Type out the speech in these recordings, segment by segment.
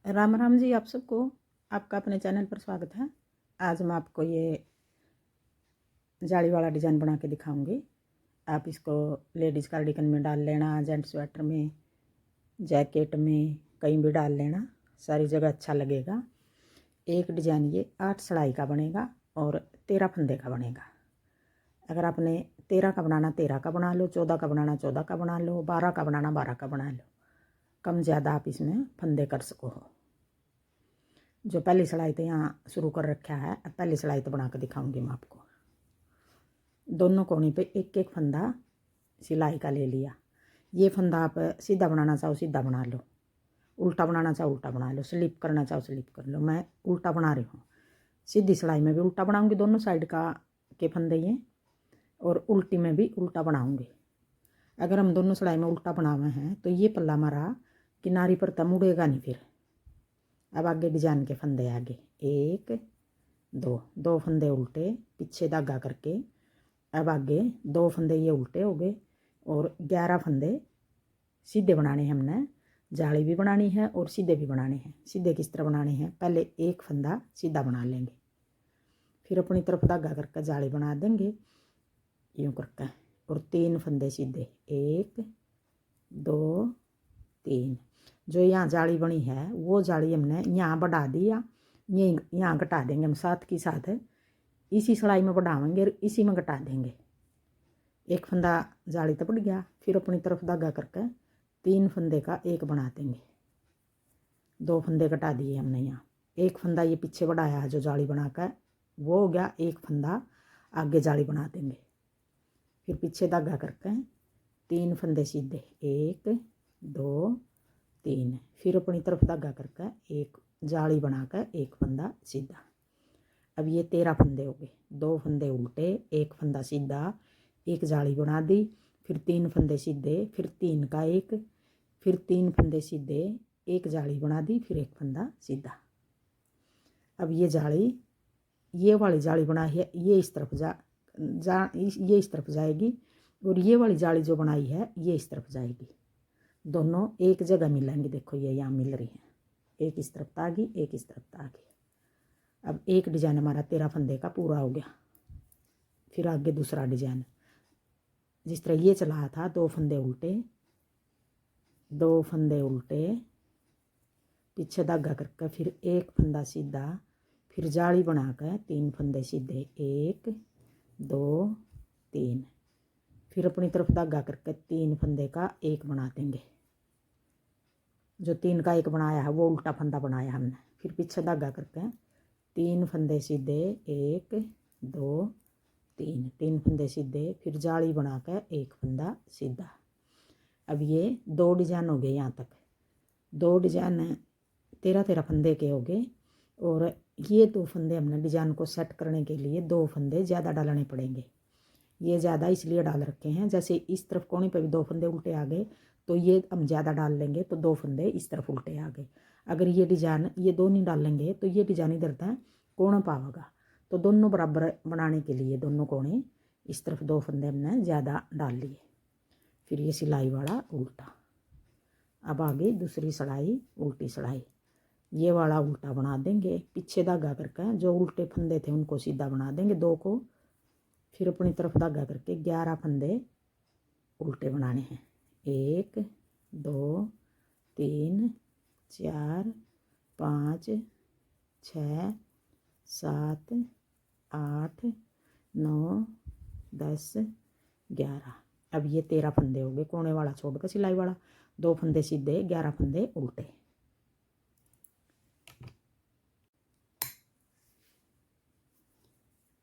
राम राम जी आप सबको। आपका अपने चैनल पर स्वागत है। आज मैं आपको ये जाली वाला डिज़ाइन बना के दिखाऊंगी। आप इसको लेडीज़ कार्डिगन में डाल लेना, जेंट्स स्वेटर में, जैकेट में, कहीं भी डाल लेना, सारी जगह अच्छा लगेगा। एक डिज़ाइन ये 8 सिलाई का बनेगा और 13 फंदे का बनेगा। अगर आपने 13 का बनाना 13 का बना लो, 14 का बनाना 14 का बना लो, 12 का बनाना 12 का बना लो। कम ज़्यादा आप इसमें फंदे कर सको हो। जो पहली सिलाई तो यहाँ शुरू कर रखा है, पहली सिलाई तो बना कर दिखाऊंगी मैं आपको। दोनों कोने पे एक एक फंदा सिलाई का ले लिया। ये फंदा आप सीधा बनाना चाहो सीधा बना लो, उल्टा बनाना चाहो उल्टा बना लो, स्लिप करना चाहो स्लिप कर लो। मैं उल्टा बना रही हूँ। सीधी सिलाई में भी उल्टा बनाऊंगी, दोनों साइड का के फंदे ये, और उल्टी में भी उल्टा बनाऊंगी। अगर हम दोनों सिलाई में उल्टा बनावे हैं तो ये पल्ला हमारा किनारी पर तब मुड़ेगा नहीं फिर। अब आगे डिजाइन के फंदे आगे, एक दो फंदे उल्टे, पीछे धागा करके। अब आगे 2 फंदे ये उल्टे हो गए और 11 फंदे सीधे बनाने हैं हमने। जाली भी बनानी है और सीधे भी बनाने हैं। सीधे किस तरह बनाने हैं, पहले एक फंदा सीधा बना लेंगे, फिर अपनी तरफ धागा करके जाली बना देंगे यूँ करके, और 3 फंदे सीधे, 1 2 3। जो यहाँ जाली बनी है वो जाली हमने यहाँ बढ़ा दिया, ये यहाँ घटा देंगे हम, साथ की साथ इसी सिलाई में बढ़ाएंगे और इसी में घटा देंगे। एक फंदा जाली तो बढ़ गया, फिर अपनी तरफ धागा करके 3 फंदे का एक बना देंगे। 2 फंदे घटा दिए हमने यहाँ, एक फंदा ये पीछे बढ़ाया है जो जाली बनाकर, वो हो गया। एक फंदा आगे जाली बना देंगे, फिर पीछे धागा करके 3 फंदे सीधे, 1 2 3, फिर अपनी तरफ धागा करके एक जाली बनाकर एक फंदा सीधा। अब ये 13 फंदे हो गए। 2 फंदे उल्टे, एक फंदा सीधा, एक जाली बना दी, फिर 3 फंदे सीधे, फिर 3 का एक, फिर 3 फंदे सीधे, एक जाली बना दी, फिर एक फंदा सीधा। अब ये जाली, ये वाली जाली बनाई है ये इस तरफ ये इस तरफ जाएगी, और ये वाली जाली जो बनाई है ये इस तरफ जाएगी। दोनों एक जगह मिलेंगे। देखो ये यहाँ मिल रही है, एक इस तरफ तागी, एक इस तरफ तागी। अब एक डिजाइन हमारा 13 फंदे का पूरा हो गया। फिर आगे दूसरा डिजाइन जिस तरह ये चला था, 2 फंदे उल्टे, 2 फंदे उल्टे, पीछे धागा करके फिर एक फंदा सीधा, फिर जाली बनाकर 3 फंदे सीधे, 1 2 3, फिर अपनी तरफ धागा करके 3 फंदे का एक बना देंगे। जो 3 का एक बनाया है वो उल्टा फंदा बनाया हमने, फिर पीछे धागा करके 3 फंदे सीधे, 1 2 3, 3 फंदे सीधे, फिर जाली बनाकर एक फंदा सीधा। अब ये 2 डिजाइन हो गए यहाँ तक। 2 डिजाइन 13 फंदे के हो गए, और ये 2 फंदे हमने डिजाइन को सेट करने के लिए 2 फंदे ज़्यादा डालने पड़ेंगे। ये ज़्यादा इसलिए डाल रखे हैं, जैसे इस तरफ कोने पे भी 2 फंदे उल्टे आ गए तो ये हम ज़्यादा डाल लेंगे तो 2 फंदे इस तरफ उल्टे आ गए। अगर ये डिजाइन ये 2 नहीं डाल लेंगे तो ये डिजाइन इधर तक कोना पावेगा। तो दोनों बराबर बनाने के लिए दोनों कोने इस तरफ 2 फंदे हमने ज़्यादा डाल लिए। फिर ये सिलाई वाला उल्टा। अब आगे दूसरी सिलाई उल्टी सिलाई, ये वाला उल्टा बना देंगे, पीछे धागा करके जो उल्टे फंदे थे उनको सीधा बना देंगे 2 को, फिर अपनी तरफ धागा करके 11 फंदे उल्टे बनाने हैं। 1 2 3 4 5 6 7 8 9 10 11। अब ये 13 फंदे हो गए, कोने वाला छोड़ कर सिलाई वाला, 2 फंदे सीधे, 11 फंदे उल्टे।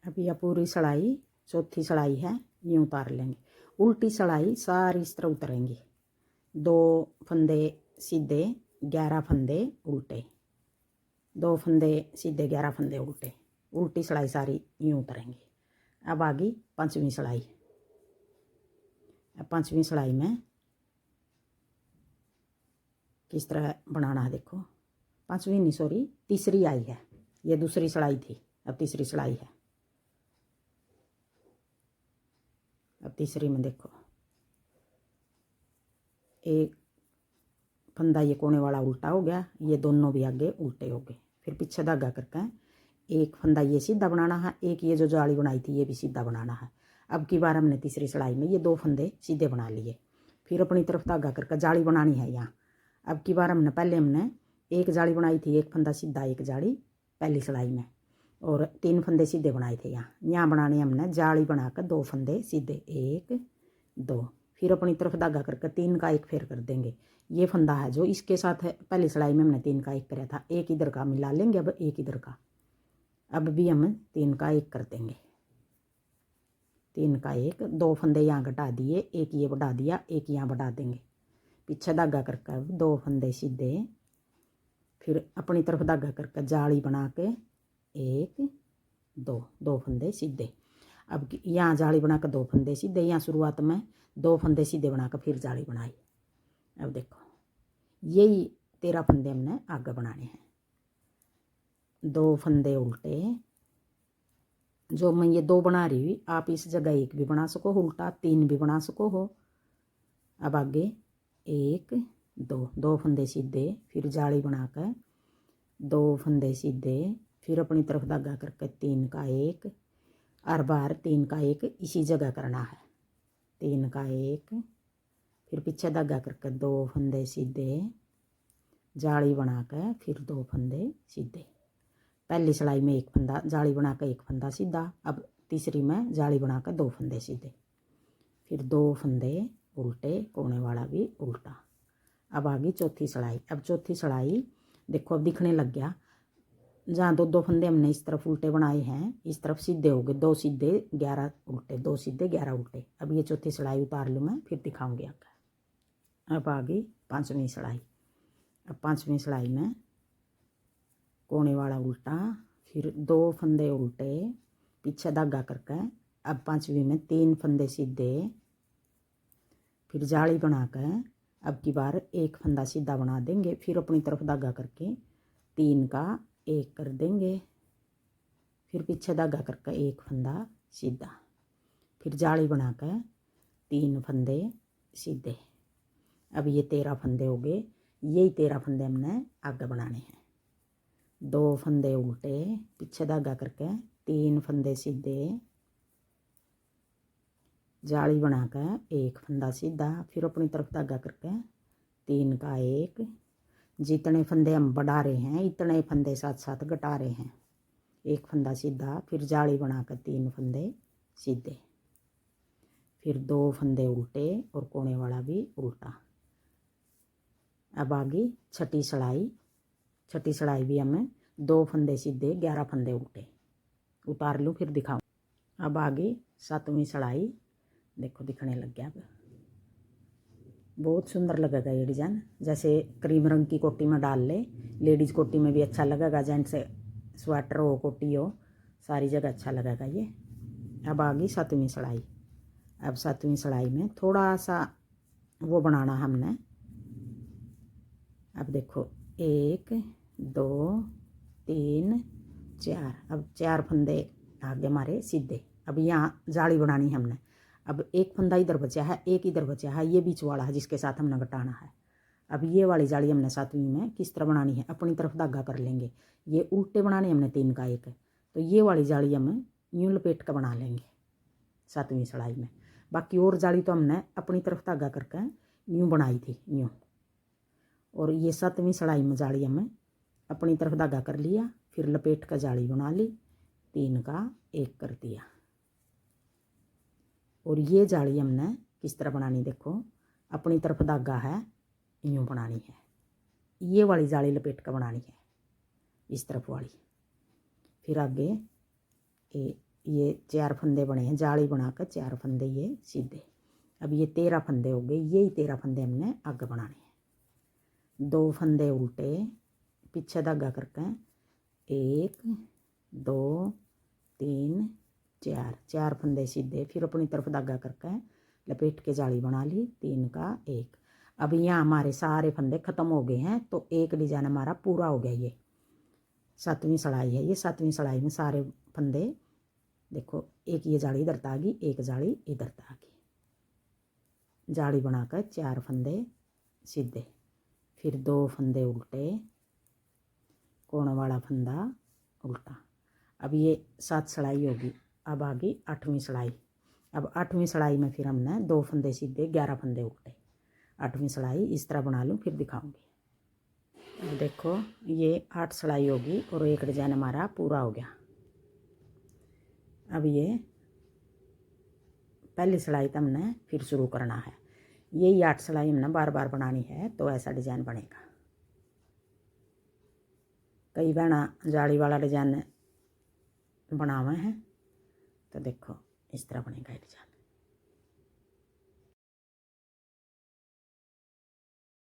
अब यह पूरी सिलाई चौथी सिलाई है, ये उतार लेंगे। उल्टी सिलाई सारी इस तरह उतरेंगी। 2 फंदे सीधे, 11 फंदे उल्टे, 2 फंदे सीधे, 11 फंदे उल्टे, उल्टी सिलाई सारी यूँ उतरेंगी। अब आ गई 5वीं सिलाई। अब 5वीं सिलाई में किस तरह बनाना है देखो। 5वीं नहीं सॉरी, तीसरी आई है, ये दूसरी सिलाई थी, अब तीसरी सिलाई है। अब तीसरी में देखो, एक फंदा ये कोने वाला उल्टा हो गया, ये दोनों भी आगे उल्टे हो गए। फिर पीछे धागा करके एक फंदा ये सीधा बनाना है, एक ये जो जाली बनाई थी ये भी सीधा बनाना है। अब की बार हमने तीसरी सिलाई में ये 2 फंदे सीधे बना लिए। फिर अपनी तरफ धागा करके जाली बनानी है यहाँ। अब की बार हमने एक जाली बनाई थी, एक फंदा सीधा एक जाली पहली सिलाई में, और 3 फंदे सीधे बनाए थे। यहाँ बनाने हमने जाली बनाकर 2 फंदे सीधे, 1 2। फिर अपनी तरफ धागा करके 3 का 1 फेर कर देंगे। ये फंदा है जो इसके साथ है, पहली सिलाई में हमने 3 का 1 कराया था, एक इधर का मिला लेंगे, अब एक इधर का। अब भी हम 3 का 1 कर देंगे, 3 का 1। 2 फंदे यहाँ घटा दिए, एक ये बढ़ा दिया, एक यहाँ बढ़ा देंगे। पीछे धागा करके 2 फंदे सीधे, फिर अपनी तरफ धागा करके जाली बना के 1 2 फंदे सीधे। अब यहाँ जाली बना कर 2 फंदे सीधे, यहाँ शुरुआत में 2 फंदे सीधे बना कर फिर जाली बनाई। अब देखो यही 13 फंदे हमने आगे बनाने हैं। 2 फंदे उल्टे, जो मैं ये 2 बना रही हुई, आप इस जगह 1 भी बना सको उल्टा, 3 भी बना सको हो। अब आगे 1 2 फंदे सीधे, फिर जाली बनाकर 2 फंदे सीधे, फिर अपनी तरफ धागा करके 3 का 1, हर बार 3 का 1 इसी जगह करना है। 3 का 1, फिर पीछे धागा करके 2 फंदे सीधे, जाली बनाकर फिर 2 फंदे सीधे। पहली सिलाई में 1 फंदा जाली बनाकर 1 फंदा सीधा, अब तीसरी में जाली बनाकर 2 फंदे सीधे, फिर 2 फंदे उल्टे, कोने वाला भी उल्टा। अब आ गई चौथी सिलाई। अब चौथी सिलाई देखो अब दिखने लग गया, जहाँ 2 फंदे हमने इस तरफ उल्टे बनाए हैं, इस तरफ सीधे हो गए, 2 सीधे 11 उल्टे, 2 सीधे 11 उल्टे। अब ये चौथी सिलाई उतार लूँ मैं, फिर दिखाऊंगी आगे। अब आ गई 5वीं सिलाई। अब 5वीं सिलाई में कोने वाला उल्टा, फिर 2 फंदे उल्टे, पीछे धागा करके अब 5वीं में 3 फंदे सीधे, फिर जाली बनाकर अब की बार 1 फंदा सीधा बना देंगे, फिर अपनी तरफ धागा करके 3 का 1 कर देंगे, फिर पीछे धागा करके 1 फंदा सीधा, फिर जाली बनाकर 3 फंदे सीधे। अब ये 13 फंदे हो गए, यही 13 फंदे हमने आगे बनाने हैं। 2 फंदे उल्टे, पीछे धागा करके 3 फंदे सीधे, जाली बनाकर 1 फंदा सीधा, फिर अपनी तरफ धागा करके 3 का 1। जितने फंदे हम बढ़ा रहे हैं इतने फंदे साथ साथ घटा रहे हैं। 1 फंदा सीधा, फिर जाली बनाकर 3 फंदे सीधे, फिर 2 फंदे उल्टे और कोने वाला भी उल्टा। अब आ गई छठी सिलाई। छठी सिलाई भी हमें 2 फंदे सीधे 11 फंदे उल्टे। उतार लूँ फिर दिखाऊँ। अब आ गई 7वीं सिलाई। देखो दिखने लग गया, अब बहुत सुंदर लगेगा ये डिज़ाइन। जैसे क्रीम रंग की कोटी में डाल ले, लेडीज़ कोटी में भी अच्छा लगेगा, जेंट्स स्वेटर हो कोटी हो सारी जगह अच्छा लगेगा ये। अब आ गई 7वीं सिलाई। अब 7वीं सिलाई में थोड़ा सा वो बनाना हमने। अब देखो 1 2 3 4, अब 4 फंदे आगे हमारे सीधे। अब यहाँ जाली बनानी है हमने। अब 1 फंदा इधर बचा है, 1 इधर बचा है, ये बीच वाला है जिसके साथ हमने घटाना है। अब ये वाली जाली हमने 7वीं में किस तरह बनानी है, अपनी तरफ धागा कर लेंगे। ये उल्टे बनाने हमने 3 का 1, तो ये वाली जाली हम यूँ लपेट कर बना लेंगे 7वीं सिलाई में। बाकी और जाली तो हमने अपनी तरफ धागा करके यूँ बनाई थी यूँ। और ये 7वीं सिलाई में जाली हमें अपनी तरफ धागा कर लिया, फिर लपेट कर जाली बना ली, 3 का 1 कर दिया। और ये जाली हमने किस तरह बनानी, देखो अपनी तरफ धागा है यूँ बनानी है। ये वाली जाली लपेट कर बनानी है इस तरफ वाली। फिर आगे ये 4 फंदे बने हैं, जाली बनाकर 4 फंदे ये सीधे। अब ये 13 फंदे हो गए, यही 13 फंदे हमने आगे बनाने हैं। 2 फंदे उल्टे, पीछे धागा करके 1 2 3 4 फंदे सीधे, फिर अपनी तरफ धागा करके लपेट के जाली बना ली, 3 का 1। अब यहाँ हमारे सारे फंदे ख़त्म हो गए हैं, तो एक डिजाइन हमारा पूरा हो गया। ये 7वीं सिलाई है। ये 7वीं सिलाई में सारे फंदे देखो, एक ये जाली इधर आ गई, एक जाली इधर आ गई। जाली बनाकर 4 फंदे सीधे, फिर 2 फंदे उल्टे, कोण वाला फंदा उल्टा। अब ये 7 सिलाई होगी। अब आ गई 8वीं सिलाई। अब 8वीं सिलाई में फिर हमने 2 फंदे सीधे, 11 फंदे उल्टे। 8वीं सिलाई इस तरह बना लूँ, फिर दिखाऊंगी। अब देखो ये 8 सिलाई होगी और एक डिजाइन हमारा पूरा हो गया। अब ये पहली सिलाई तो हमने फिर शुरू करना है। यही 8 सिलाई हमने बार बार बनानी है, तो ऐसा डिजाइन बनेगा। कई बहना जाली वाला डिजाइन बनावे हैं, तो देखो इस तरह बनेगा ये डिजाइन।